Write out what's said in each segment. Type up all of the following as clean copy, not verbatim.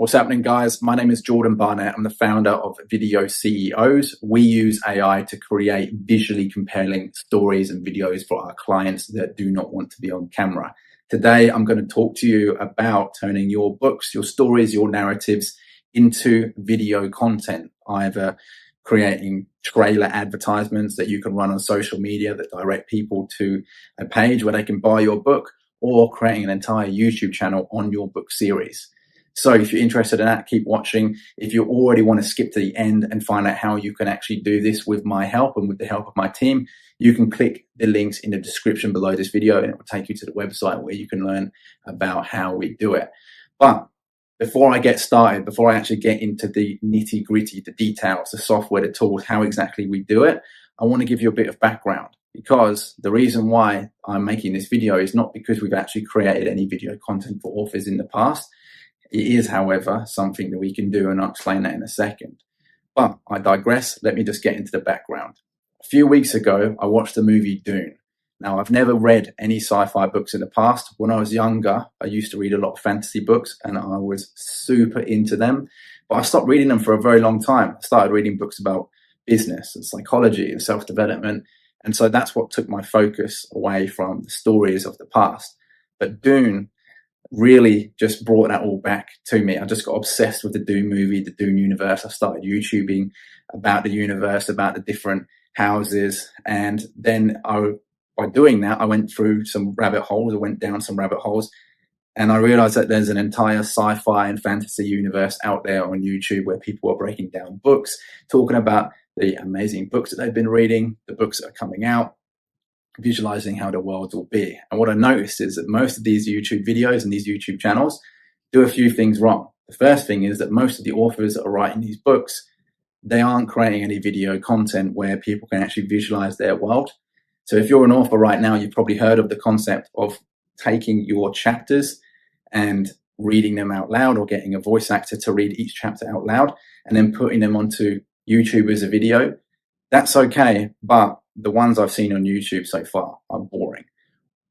What's happening, guys? My name is Jordan Barnett. I'm the founder of Video CEOs. We use AI to create visually compelling stories and videos for our clients that do not want to be on camera. Today, I'm going to talk to you about turning your books, your stories, your narratives into video content, either creating trailer advertisements that you can run on social media that direct people to a page where they can buy your book, or creating an entire YouTube channel on your book series. So if you're interested in that, keep watching. If you already want to skip to the end and find out how you can actually do this with my help and with the help of my team, you can click the links in the description below this video and it will take you to the website where you can learn about how we do it. But before I get started, before I actually get into the nitty gritty, the details, the software, the tools, how exactly we do it, I want to give you a bit of background, because the reason why I'm making this video is not because we've actually created any video content for authors in the past. It is, however, something that we can do, and I'll explain that in a second. But I digress. Let me just get into the background. A few weeks ago, I watched the movie Dune. Now, I've never read any sci-fi books in the past. When I was younger, I used to read a lot of fantasy books and I was super into them. But I stopped reading them for a very long time. I started reading books about business and psychology and self-development. And so that's what took my focus away from the stories of the past. But Dune really just brought that all back to me. I just got obsessed with the Dune movie, the Dune universe. I started YouTubing about the universe, about the different houses. And then by doing that, I went through some rabbit holes. I went down some rabbit holes. And I realized that there's an entire sci-fi and fantasy universe out there on YouTube where people are breaking down books, talking about the amazing books that they've been reading, the books that are coming out, visualizing how the world will be. And what I noticed is that most of these YouTube videos and these YouTube channels do a few things wrong. The first thing is that most of the authors that are writing these books, they aren't creating any video content where people can actually visualize their world. So if you're an author right now, you've probably heard of the concept of taking your chapters and reading them out loud, or getting a voice actor to read each chapter out loud and then putting them onto YouTube as a video. That's okay, but the ones I've seen on YouTube so far are boring.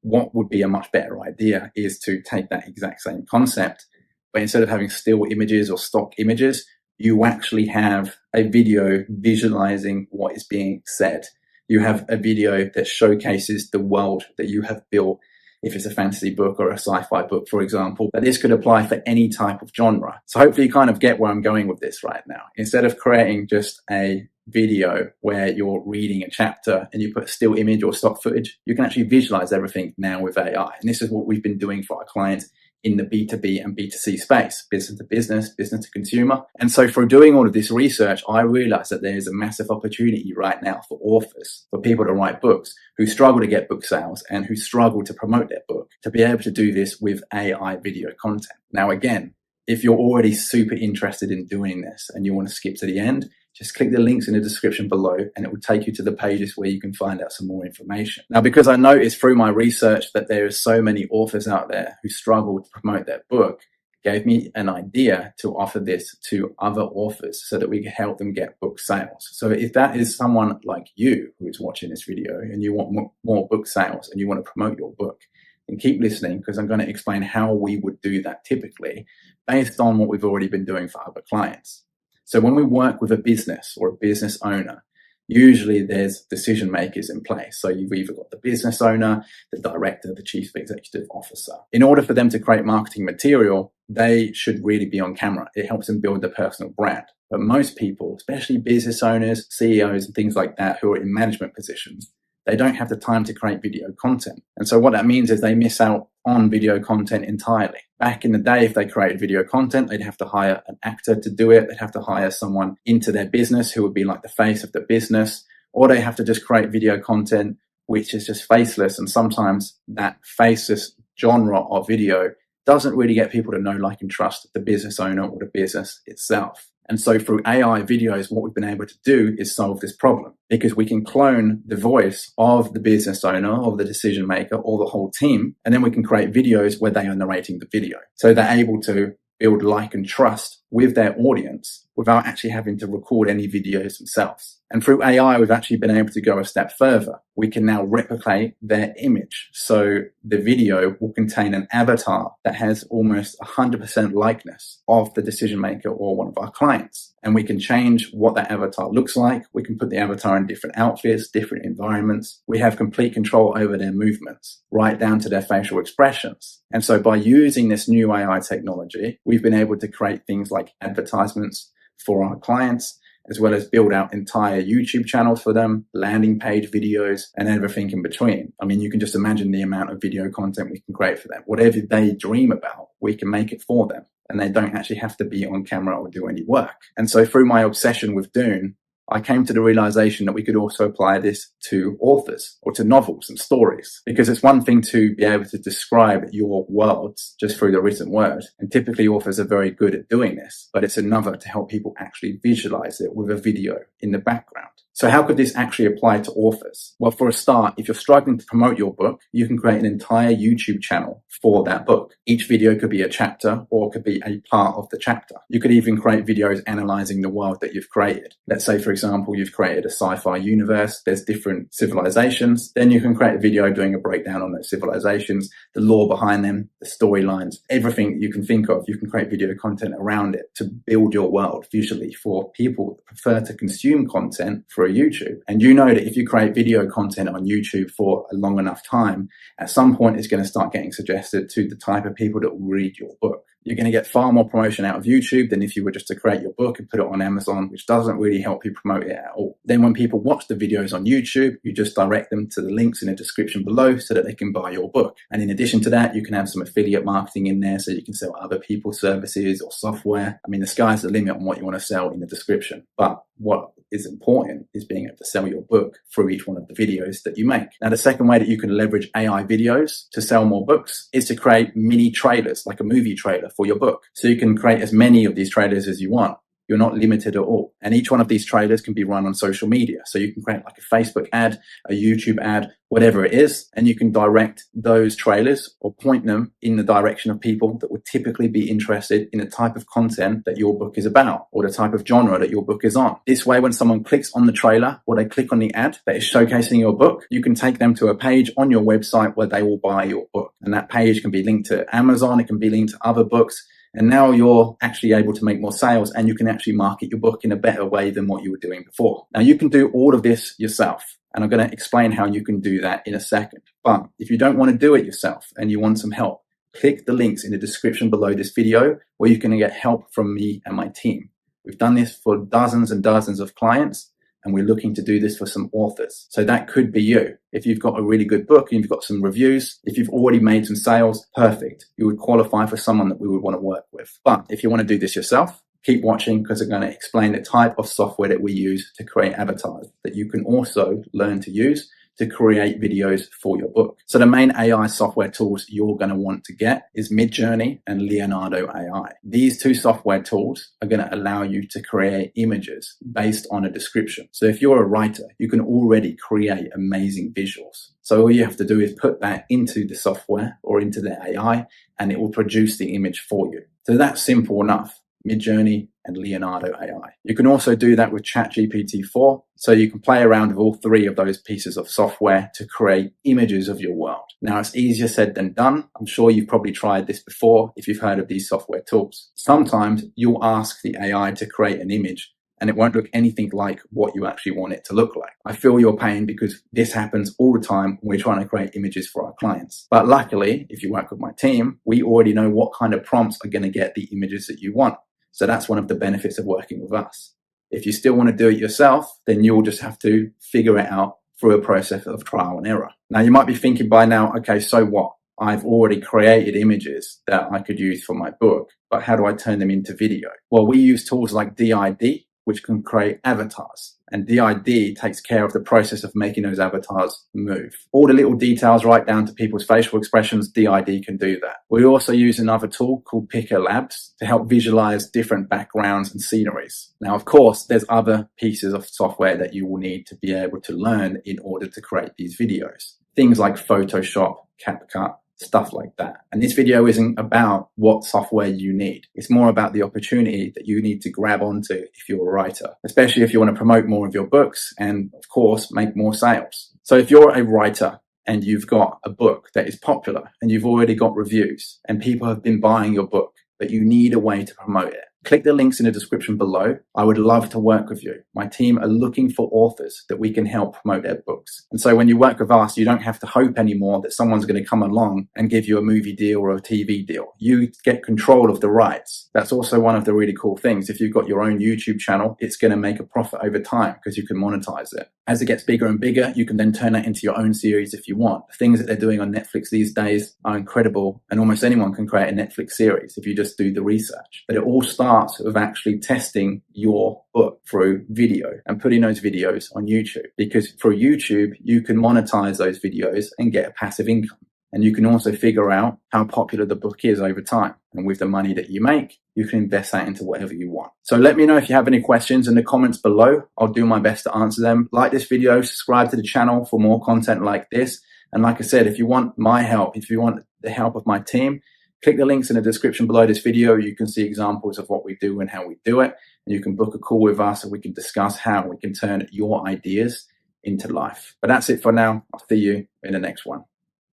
What would be a much better idea is to take that exact same concept, but instead of having still images or stock images, you actually have a video visualizing what is being said. You have a video that showcases the world that you have built. If it's a fantasy book or a sci-fi book, for example, but this could apply for any type of genre. So hopefully you kind of get where I'm going with this right now. Instead of creating just a video where you're reading a chapter and you put a still image or stock footage, you can actually visualize everything now with AI. And this is what we've been doing for our clients in the B2B and B2C space, business to business, business to consumer. And so for doing all of this research, I realized that there is a massive opportunity right now for authors, for people to write books who struggle to get book sales and who struggle to promote their book, to be able to do this with AI video content. Now, again, if you're already super interested in doing this and you want to skip to the end, just click the links in the description below and it will take you to the pages where you can find out some more information. Now, because I noticed through my research that there are so many authors out there who struggle to promote their book, it gave me an idea to offer this to other authors so that we can help them get book sales. So if that is someone like you who is watching this video and you want more book sales and you want to promote your book, then keep listening, because I'm going to explain how we would do that typically based on what we've already been doing for other clients. So when we work with a business or a business owner, usually there's decision makers in place. So you've either got the business owner, the director, the chief executive officer. In order for them to create marketing material, they should really be on camera. It helps them build their personal brand. But most people, especially business owners, CEOs, and things like that who are in management positions, they don't have the time to create video content. And so what that means is they miss out on video content entirely. Back in the day, if they created video content, they'd have to hire an actor to do it. They'd have to hire someone into their business who would be like the face of the business, or they have to just create video content, which is just faceless. And sometimes that faceless genre of video doesn't really get people to know, like, and trust the business owner or the business itself. And so through AI videos, what we've been able to do is solve this problem, because we can clone the voice of the business owner or the decision maker or the whole team. And then we can create videos where they are narrating the video. So they're able to build like and trust with their audience without actually having to record any videos themselves. And through AI, we've actually been able to go a step further. We can now replicate their image. So the video will contain an avatar that has almost 100% likeness of the decision maker or one of our clients. And we can change what that avatar looks like. We can put the avatar in different outfits, different environments. We have complete control over their movements, right down to their facial expressions. And so by using this new AI technology, we've been able to create things like advertisements for our clients, as well as build out entire YouTube channels for them, landing page videos, and everything in between. I mean, you can just imagine the amount of video content we can create for them. Whatever they dream about, we can make it for them. And they don't actually have to be on camera or do any work. And so through my obsession with Dune, I came to the realization that we could also apply this to authors or to novels and stories, because it's one thing to be able to describe your worlds just through the written word. And typically authors are very good at doing this, but it's another to help people actually visualize it with a video in the background. So how could this actually apply to authors? Well, for a start, if you're struggling to promote your book, you can create an entire YouTube channel for that book. Each video could be a chapter or could be a part of the chapter. You could even create videos analyzing the world that you've created. Let's say, for example, you've created a sci-fi universe, there's different civilizations. Then you can create a video doing a breakdown on those civilizations, the lore behind them, the storylines, everything you can think of. You can create video content around it to build your world visually for people that prefer to consume content for YouTube. And you know that if you create video content on YouTube for a long enough time, at some point it's going to start getting suggested to the type of people that will read your book. You're going to get far more promotion out of YouTube than if you were just to create your book and put it on Amazon, which doesn't really help you promote it at all. Then when people watch the videos on YouTube, you just direct them to the links in the description below so that they can buy your book. And in addition to that, you can have some affiliate marketing in there so you can sell other people's services or software. I mean, the sky's the limit on what you want to sell in the description. But what is important is being able to sell your book through each one of the videos that you make. Now, the second way that you can leverage AI videos to sell more books is to create mini trailers, like a movie trailer for your book. So you can create as many of these trailers as you want. You're not limited at all. And each one of these trailers can be run on social media. So you can create like a Facebook ad, a YouTube ad, whatever it is, and you can direct those trailers or point them in the direction of people that would typically be interested in the type of content that your book is about or the type of genre that your book is on. This way, when someone clicks on the trailer or they click on the ad that is showcasing your book, you can take them to a page on your website where they will buy your book. And that page can be linked to Amazon, it can be linked to other books. And now you're actually able to make more sales and you can actually market your book in a better way than what you were doing before. Now you can do all of this yourself. And I'm going to explain how you can do that in a second. But if you don't want to do it yourself and you want some help, click the links in the description below this video where you can get help from me and my team. We've done this for dozens and dozens of clients and we're looking to do this for some authors. So that could be you. If you've got a really good book and you've got some reviews, if you've already made some sales, perfect. You would qualify for someone that we would want to work with. But if you want to do this yourself, keep watching because I'm going to explain the type of software that we use to create avatars that you can also learn to use to create videos for your book. So the main AI software tools you're going to want to get is Midjourney and Leonardo AI. These two software tools are going to allow you to create images based on a description. So if you're a writer, you can already create amazing visuals. So all you have to do is put that into the software or into the AI and it will produce the image for you. So that's simple enough. Midjourney and Leonardo AI. You can also do that with ChatGPT-4. So you can play around with all three of those pieces of software to create images of your world. Now it's easier said than done. I'm sure you've probably tried this before if you've heard of these software tools. Sometimes you'll ask the AI to create an image and it won't look anything like what you actually want it to look like. I feel your pain because this happens all the time when we're trying to create images for our clients. But luckily, if you work with my team, we already know what kind of prompts are going to get the images that you want. So that's one of the benefits of working with us. If you still want to do it yourself, then you'll just have to figure it out through a process of trial and error. Now you might be thinking by now, okay, so what? I've already created images that I could use for my book, but how do I turn them into video? Well, we use tools like DID, which can create avatars. And DID takes care of the process of making those avatars move. All the little details right down to people's facial expressions, DID can do that. We also use another tool called Picker Labs to help visualize different backgrounds and sceneries. Now, of course, there's other pieces of software that you will need to be able to learn in order to create these videos. Things like Photoshop, CapCut, stuff like that. And this video isn't about what software you need. It's more about the opportunity that you need to grab onto if you're a writer, especially if you want to promote more of your books and, of course, make more sales. So if you're a writer and you've got a book that is popular and you've already got reviews and people have been buying your book, but you need a way to promote it, click the links in the description below. I would love to work with you. My team are looking for authors that we can help promote their books. And so when you work with us, you don't have to hope anymore that someone's going to come along and give you a movie deal or a TV deal. You get control of the rights. That's also one of the really cool things. If you've got your own YouTube channel, it's going to make a profit over time because you can monetize it. As it gets bigger and bigger, you can then turn that into your own series if you want. The things that they're doing on Netflix these days are incredible, and almost anyone can create a Netflix series if you just do the research. But it all starts with actually testing your book through video and putting those videos on YouTube, because through YouTube, you can monetize those videos and get a passive income. And you can also figure out how popular the book is over time. And with the money that you make, you can invest that into whatever you want. So let me know if you have any questions in the comments below. I'll do my best to answer them. Like this video, subscribe to the channel for more content like this. And like I said, if you want my help, if you want the help of my team, click the links in the description below this video. You can see examples of what we do and how we do it. And you can book a call with us and we can discuss how we can turn your ideas into life. But that's it for now. I'll see you in the next one.